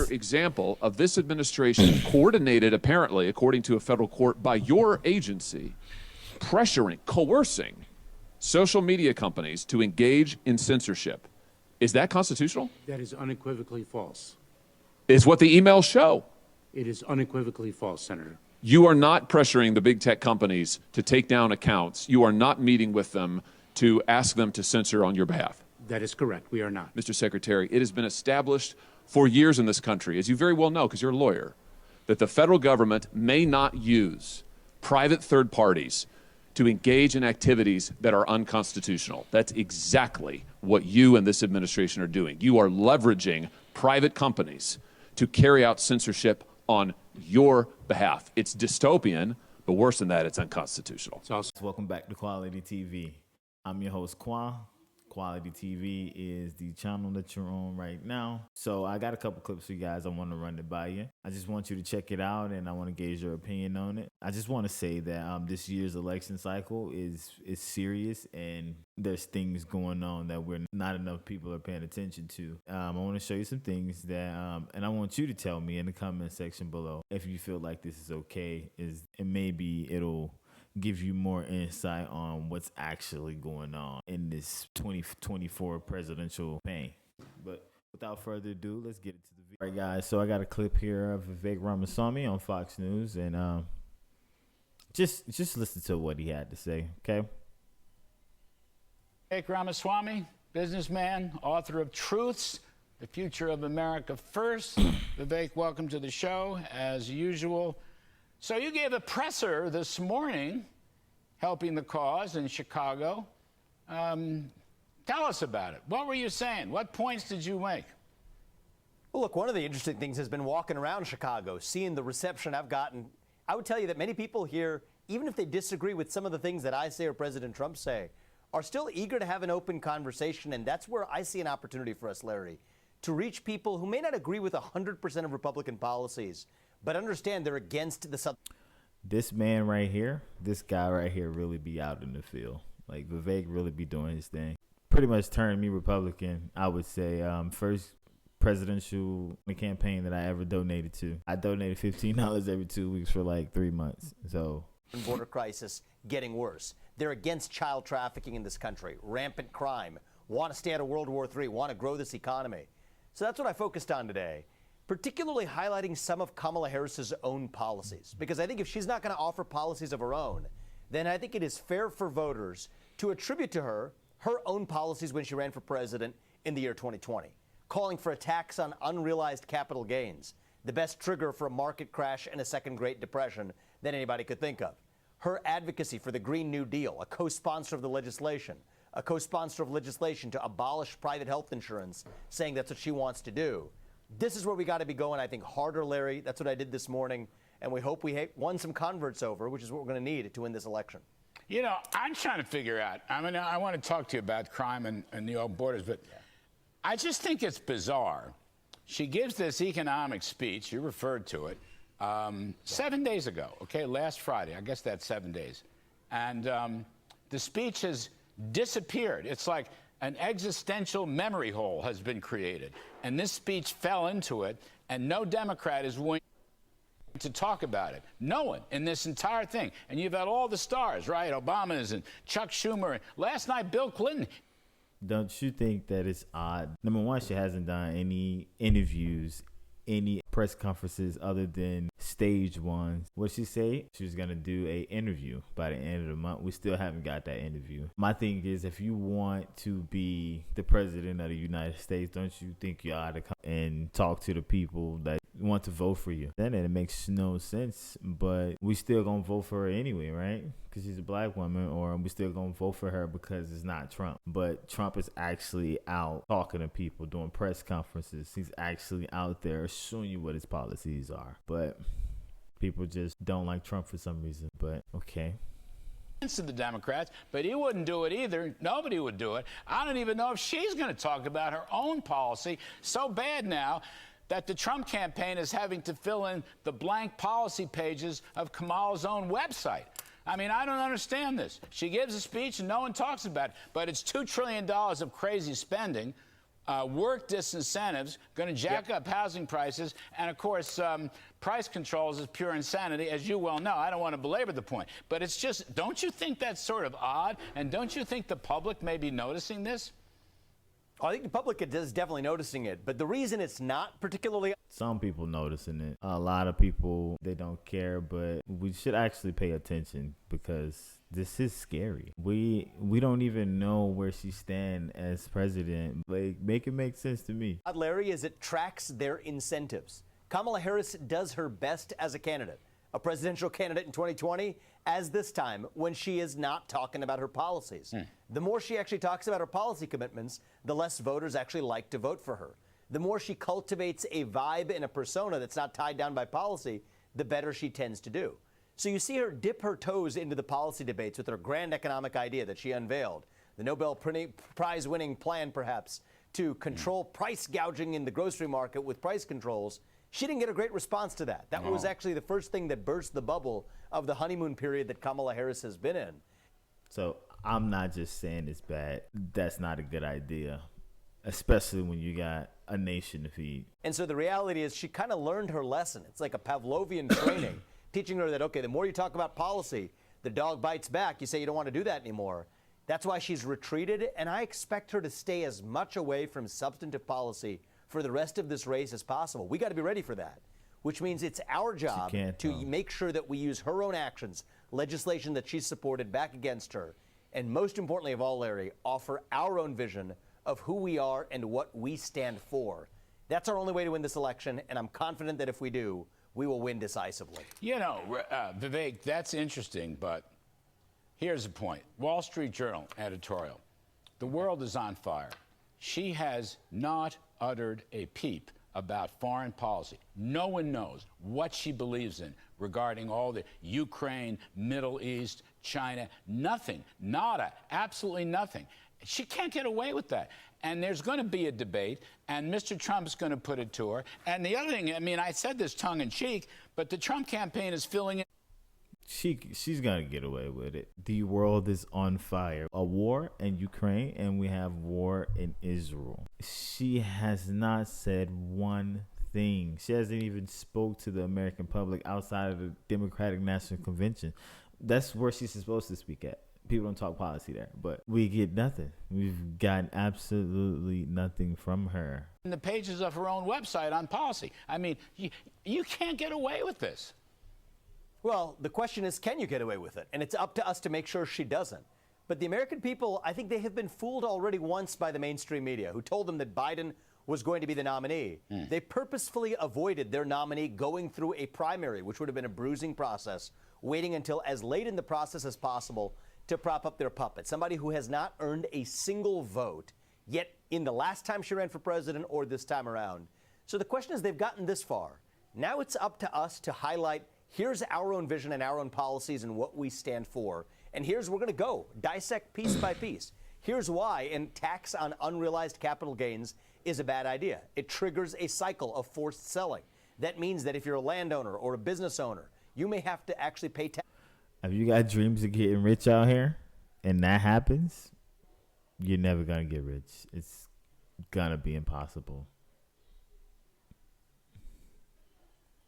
Example of this administration coordinated, apparently, according to a federal court, by your agency, pressuring, coercing social media companies to engage in censorship. Is that constitutional? That is unequivocally false. Is what the emails show. It is unequivocally false, Senator. You are not pressuring the big tech companies to take down accounts. You are not meeting with them to ask them to censor on your behalf. That is correct. We are not. Mr. Secretary, it has been established for years in this country, as you very well know because you're a lawyer, that the federal government may not use private third parties to engage in activities that are unconstitutional. That's exactly what you and this administration are doing. You are leveraging private companies to carry out censorship on your behalf. It's dystopian, but worse than that, it's unconstitutional. Welcome back to Quality TV. I'm your host, Kwa. Quality TV is the channel that you're on right now. So I got a couple clips for you guys. I want to run it by you. I just want you to check it out, and I want to gauge your opinion on it. I just want to say that this year's election cycle is serious, and there's things going on that not enough people are paying attention to. I want to show you some things that, and I want you to tell me in the comment section below if you feel like this is okay. And maybe it'll give you more insight on what's actually going on in this 2024 presidential campaign. But without further ado, let's get into the video. All right, guys, so I got a clip here of Vivek Ramaswamy on Fox News, and just listen to what he had to say, okay? Vivek Ramaswamy, businessman, author of Truths, The Future of America First. Vivek, welcome to the show, as usual. So you gave a presser this morning helping the cause in Chicago. Tell us about it. What were you saying? What points did you make? Well, look, one of the interesting things has been walking around Chicago, seeing the reception I've gotten. I would tell you that many people here, even if they disagree with some of the things that I say or President Trump say, are still eager to have an open conversation. And that's where I see an opportunity for us, Larry, to reach people who may not agree with 100% of Republican policies, but understand they're against the This man right here, this guy right here really be out in the field. Like, Vivek really be doing his thing. Pretty much turned me Republican, I would say. First presidential campaign that I ever donated to. I donated $15 every 2 weeks for like 3 months. So border crisis getting worse. They're against child trafficking in this country, rampant crime, want to stay out of World War III, want to grow this economy. So that's what I focused on today, particularly highlighting some of Kamala Harris's own policies. Because I think if she's not going to offer policies of her own, then I think it is fair for voters to attribute to her own policies when she ran for president in the year 2020, calling for a tax on unrealized capital gains, the best trigger for a market crash and a second Great Depression that anybody could think of. Her advocacy for the Green New Deal, a co-sponsor of the legislation, a co-sponsor of legislation to abolish private health insurance, saying that's what she wants to do. This is where we got to be going, I think, harder, Larry. That's what I did this morning. And we hope we won some converts over, which is what we're going to need to win this election. You know, I'm trying to figure out, I mean, I want to talk to you about crime and the open borders, but I just think it's bizarre. She gives this economic speech, you referred to it, 7 days ago, okay, last Friday. I guess that's 7 days. And the speech has disappeared. It's like an existential memory hole has been created. And this speech fell into it, and no Democrat is willing to talk about it. No one in this entire thing. And you've had all the stars, right? Obama's and Chuck Schumer. And last night, Bill Clinton. don't you think that it's odd? Number one, she hasn't done any interviews, any press conferences other than stage ones. What she say? She was going to do a interview by the end of the month. We still haven't got that interview. My thing is, if you want to be the president of the United States, don't you think you ought to come and talk to the people that want to vote for you? Then it makes no sense, but we still going to vote for her anyway, right? Because she's a black woman, or we still going to vote for her because it's not Trump. But Trump is actually out talking to people, doing press conferences. He's actually out there showing you what his policies are. But people just don't like Trump for some reason. But okay. To the Democrats, but he wouldn't do it either. Nobody would do it. I don't even know if she's going to talk about her own policy. So bad now that the Trump campaign is having to fill in the blank policy pages of Kamala's own website. I mean, I don't understand this. She gives a speech and no one talks about it, but it's $2 trillion of crazy spending. work disincentives, going to jack up housing prices, and of course, price controls is pure insanity, as you well know. I don't want to belabor the point, but it's just, don't you think that's sort of odd? And don't you think the public may be noticing this? I think the public is definitely noticing it, but the reason it's not particularly... Some people noticing it. A lot of people, they don't care, but we should actually pay attention because this is scary. We don't even know where she stands as president. Like, make it make sense to me. Larry, is it tracks their incentives. Kamala Harris does her best as a candidate, a presidential candidate in 2020, as this time when she is not talking about her policies. The more she actually talks about her policy commitments, the less voters actually like to vote for her. The more she cultivates a vibe and a persona that's not tied down by policy, the better she tends to do. So you see her dip her toes into the policy debates with her grand economic idea that she unveiled, the Nobel Prize-winning plan, perhaps, to control price gouging in the grocery market with price controls. She didn't get a great response to that. That was actually the first thing that burst the bubble of the honeymoon period that Kamala Harris has been in. So I'm not just saying it's bad. That's not a good idea, especially when you got a nation to feed. And so the reality is she kind of learned her lesson. It's like a Pavlovian training, teaching her that, okay, the more you talk about policy, the dog bites back. You say you don't want to do that anymore. That's why she's retreated, and I expect her to stay as much away from substantive policy for the rest of this race as possible. We got to be ready for that, which means it's our job to make sure that we use her own actions, legislation that she's supported, back against her, and most importantly of all, Larry, offer our own vision of who we are and what we stand for. That's our only way to win this election, and I'm confident that if we do, we will win decisively. You know, Vivek, that's interesting, but here's the point. Wall Street Journal editorial. The world is on fire. She has not uttered a peep about foreign policy. No one knows what she believes in regarding all the Ukraine, Middle East, China. Nothing. Nada. Absolutely nothing. She can't get away with that. And there's going to be a debate, and Mr. Trump's going to put it to her. And the other thing, I mean, I said this tongue in cheek, but the Trump campaign is filling in. She's gonna get away with it. The world is on fire. A war in Ukraine, and we have war in Israel. She has not said one thing. She hasn't even spoke to the American public outside of the Democratic National Convention. That's where she's supposed to speak at. People don't talk policy there, but we get nothing. We've gotten absolutely nothing from her. In the pages of her own website on policy. I mean, you can't get away with this. Well, the question is, can you get away with it? And it's up to us to make sure she doesn't. But the American people, I think they have been fooled already once by the mainstream media, who told them that Biden was going to be the nominee. They purposefully avoided their nominee going through a primary, which would have been a bruising process, waiting until as late in the process as possible to prop up their puppet. Somebody who has not earned a single vote, yet in the last time she ran for president or this time around. So the question is, they've gotten this far. Now it's up to us to highlight, here's our own vision and our own policies and what we stand for. And here's where we're going to go, dissect piece by piece. Here's why, and tax on unrealized capital gains is a bad idea. It triggers a cycle of forced selling. That means that if you're a landowner or a business owner, you may have to actually pay tax. If you got dreams of getting rich out here and that happens, you're never going to get rich. It's going to be impossible.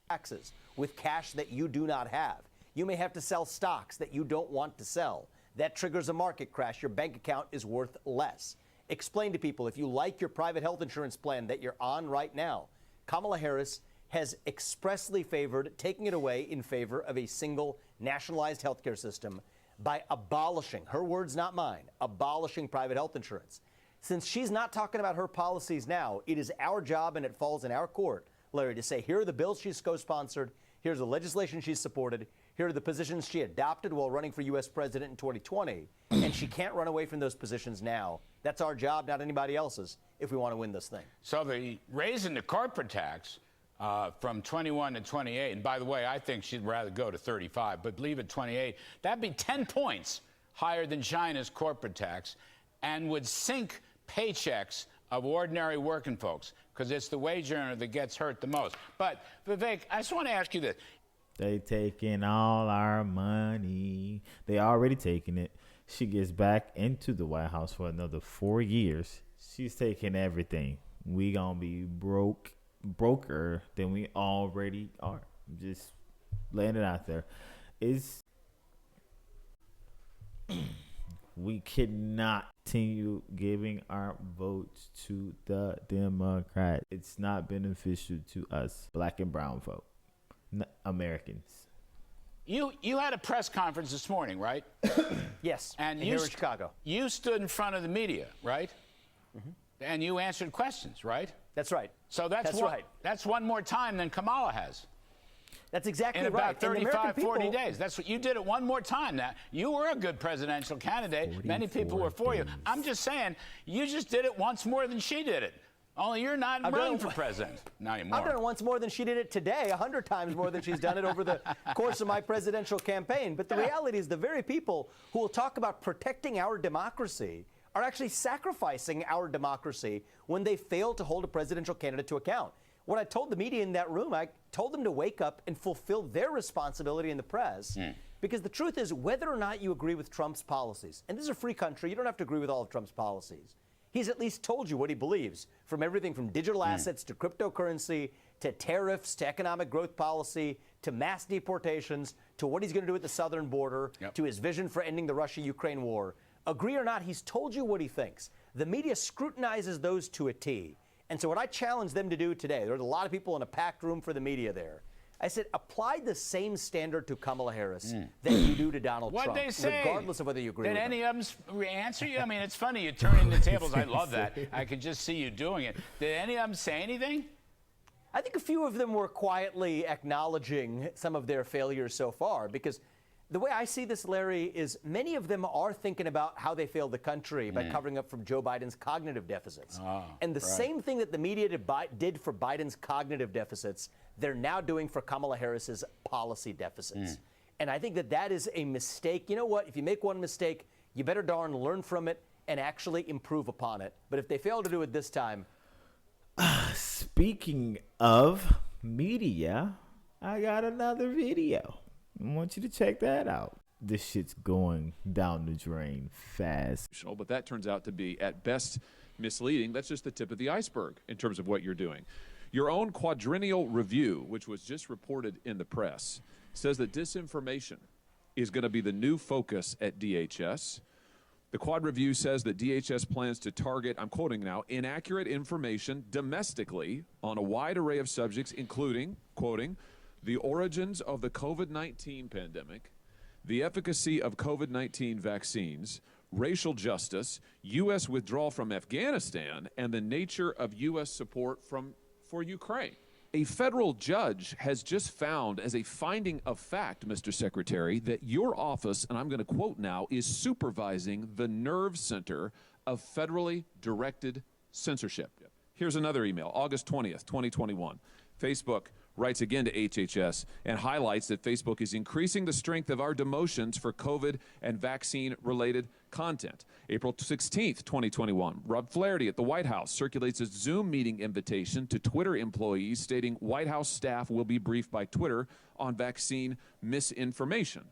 Taxes with cash that you do not have. You may have to sell stocks that you don't want to sell. That triggers a market crash. Your bank account is worth less. Explain to people, if you like your private health insurance plan that you're on right now, Kamala Harris has expressly favored taking it away in favor of a single nationalized healthcare system by abolishing, her words not mine, abolishing private health insurance. Since she's not talking about her policies now, it is our job and it falls in our court, Larry, to say here are the bills she's co-sponsored, here's the legislation she's supported, here are the positions she adopted while running for U.S. president in 2020, and she can't run away from those positions now. That's our job, not anybody else's, if we want to win this thing. So the raising the corporate tax from 21 to 28, and by the way, I think she'd rather go to 35, but leave it 28. That'd be 10 points higher than China's corporate tax and would sink paychecks of ordinary working folks, because it's the wage earner that gets hurt the most. But, Vivek, I just want to ask you this. They taking all our money. They already taking it. She gets back into the White House for another 4 years. She's taking everything. We gonna be broker than we already are. Just laying it out there. We cannot continue giving our votes to the Democrats. It's not beneficial to us, black and brown folk, Americans. You had a press conference this morning, right? Yes, And here in Chicago. You stood in front of the media, right? Mm-hmm. And you answered questions, right? That's right. So that's one more time than Kamala has. That's exactly In right. about 35, 40 days. That's what you did it one more time. Now, you were a good presidential candidate. Many people were for you. I'm just saying, you just did it once more than she did it. Only you're not running for president. Not anymore. I've done it once more than she did it today, 100 times more than she's done it over the course of my presidential campaign. But the reality is the very people who will talk about protecting our democracy are actually sacrificing our democracy when they fail to hold a presidential candidate to account. What I told the media in that room, I told them to wake up and fulfill their responsibility in the press. Because the truth is, whether or not you agree with Trump's policies, and this is a free country, you don't have to agree with all of Trump's policies. He's at least told you what he believes, from everything from digital assets to cryptocurrency to tariffs to economic growth policy to mass deportations to what he's going to do at the southern border to his vision for ending the Russia-Ukraine war. Agree or not, he's told you what he thinks. The media scrutinizes those to a T. And so what I challenge them to do today, there's a lot of people in a packed room for the media there. I said, apply the same standard to Kamala Harris that you do to Donald Trump, What'd they say? regardless of whether you agree with them. Did any of them answer you? I mean, it's funny, you're turning the tables. I love that. I could just see you doing it. Did any of them say anything? I think a few of them were quietly acknowledging some of their failures so far, because the way I see this, Larry, is many of them are thinking about how they failed the country by covering up from Joe Biden's cognitive deficits. And the same thing that the media did for Biden's cognitive deficits, they're now doing for Kamala Harris's policy deficits. And I think that that is a mistake. You know what? If you make one mistake, you better darn learn from it and actually improve upon it. But if they fail to do it this time. Speaking of media, I got another video. I want you to check that out. This shit's going down the drain fast. But that turns out to be, at best, misleading. That's just the tip of the iceberg in terms of what you're doing. Your own quadrennial review, which was just reported in the press, says that disinformation is going to be the new focus at DHS. The Quad Review says that DHS plans to target, I'm quoting now, inaccurate information domestically on a wide array of subjects, including, quoting, the origins of the COVID-19 pandemic, the efficacy of COVID-19 vaccines, racial justice, U.S. withdrawal from Afghanistan, and the nature of U.S. support for Ukraine. A federal judge has just found as a finding of fact, Mr. Secretary, that your office, and I'm going to quote now, is supervising the nerve center of federally directed censorship. Here's another email, August 20th, 2021. Facebook writes again to HHS and highlights that Facebook is increasing the strength of our demotions for COVID and vaccine-related content. April 16th, 2021, Rob Flaherty at the White House circulates a Zoom meeting invitation to Twitter employees stating White House staff will be briefed by Twitter on vaccine misinformation.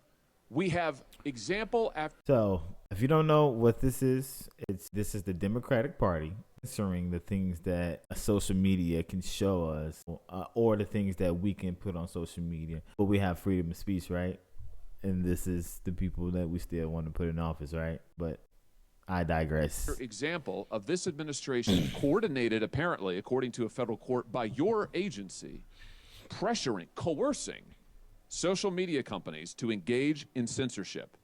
We have example after... So, if you don't know what this is the Democratic Party censoring the things that social media can show us, or the things that we can put on social media. But we have freedom of speech, right? And this is the people that we still want to put in office, right? But I digress. Example of this administration coordinated, apparently, according to a federal court, by your agency, pressuring, coercing social media companies to engage in censorship.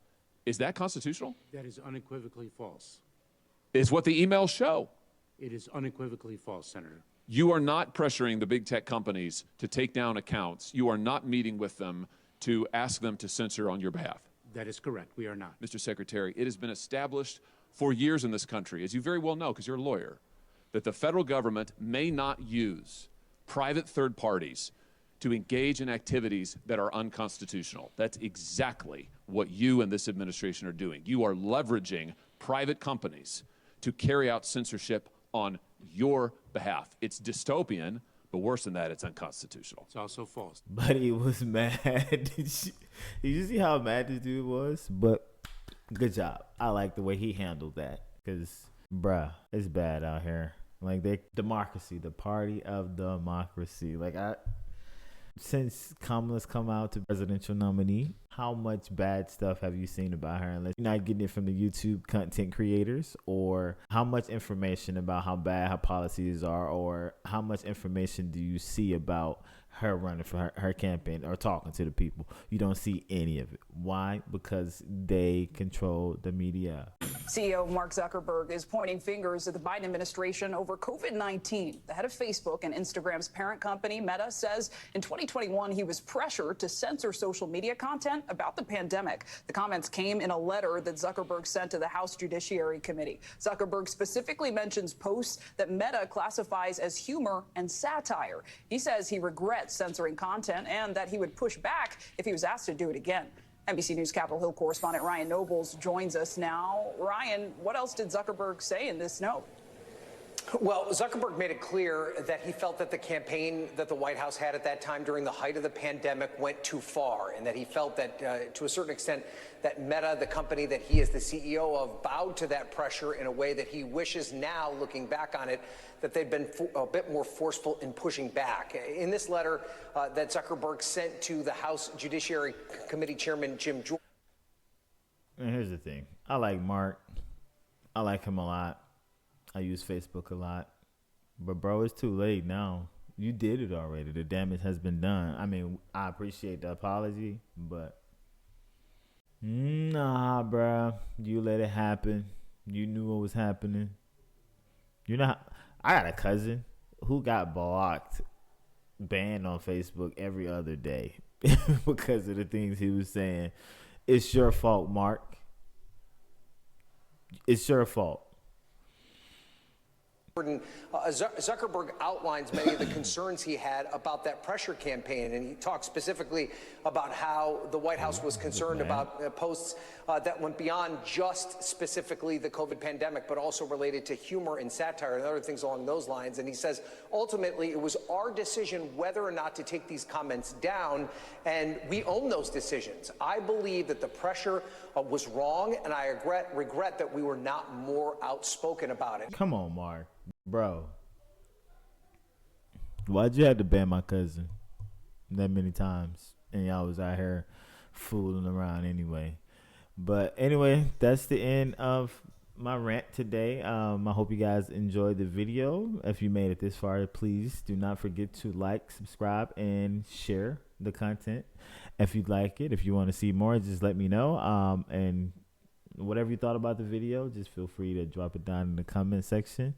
Is that constitutional? That is unequivocally false. Is what the emails show. It is unequivocally false, Senator. You are not pressuring the big tech companies to take down accounts. You are not meeting with them to ask them to censor on your behalf. That is correct. We are not. Mr. Secretary, it has been established for years in this country, as you very well know because you're a lawyer, that the federal government may not use private third parties to engage in activities that are unconstitutional. That's exactly what you and this administration are doing. You are leveraging private companies to carry out censorship on your behalf. It's dystopian, but worse than that, it's unconstitutional. It's also false. But he was mad. Did you see how mad this dude was? But good job. I like the way he handled that, because Bruh, it's bad out here. Like, they democracy, the party of democracy. Like, since Kamala's come out to presidential nominee, how much bad stuff have you seen about her? Unless you're not getting it from the YouTube content creators, or how much information about how bad her policies are, or how much information do you see about her running for her campaign or talking to the people? You don't see any of it. Why? Because they control the media. CEO Mark Zuckerberg is pointing fingers at the Biden administration over COVID-19. The head of Facebook and Instagram's parent company, Meta, says in 2021 he was pressured to censor social media content about the pandemic. The comments came in a letter that Zuckerberg sent to the House Judiciary Committee. Zuckerberg specifically mentions posts that Meta classifies as humor and satire. He says he regrets censoring content and that he would push back if he was asked to do it again. NBC News Capitol Hill correspondent Ryan Nobles joins us now. Ryan, what else did Zuckerberg say in this note? Well, Zuckerberg made it clear that he felt that the campaign that the White House had at that time during the height of the pandemic went too far, and that he felt that, to a certain extent, that Meta, the company that he is the CEO of, bowed to that pressure in a way that he wishes now, looking back on it, that they'd been a bit more forceful in pushing back. In this letter that Zuckerberg sent to the House Judiciary Committee Chairman Jim Jordan. And here's the thing. I like Mark. I like him a lot. I use Facebook a lot. But, bro, it's too late now. You did it already. The damage has been done. I mean, I appreciate the apology, but nah, bro. You let it happen. You knew what was happening. You know, I got a cousin who got blocked, banned on Facebook every other day because of the things he was saying. It's your fault, Mark. It's your fault. Zuckerberg outlines many of the concerns he had about that pressure campaign, and he talks specifically about how the White House was concerned about posts that went beyond just specifically the COVID pandemic, but also related to humor and satire and other things along those lines. And he says, ultimately, it was our decision whether or not to take these comments down, and we own those decisions. I believe that the pressure was wrong, and I regret that we were not more outspoken about it. Come on, Mark. Bro, why'd you have to ban my cousin that many times? And y'all was out here fooling around anyway. But anyway, that's the end of my rant today. I hope you guys enjoyed the video. If you made it this far, please do not forget to like, subscribe, and share the content. If you'd like it, if you want to see more, just let me know. And whatever you thought about the video, just feel free to drop it down in the comment section.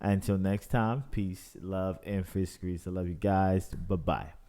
Until next time, peace, love, and fish grease. I love you guys. Bye-bye.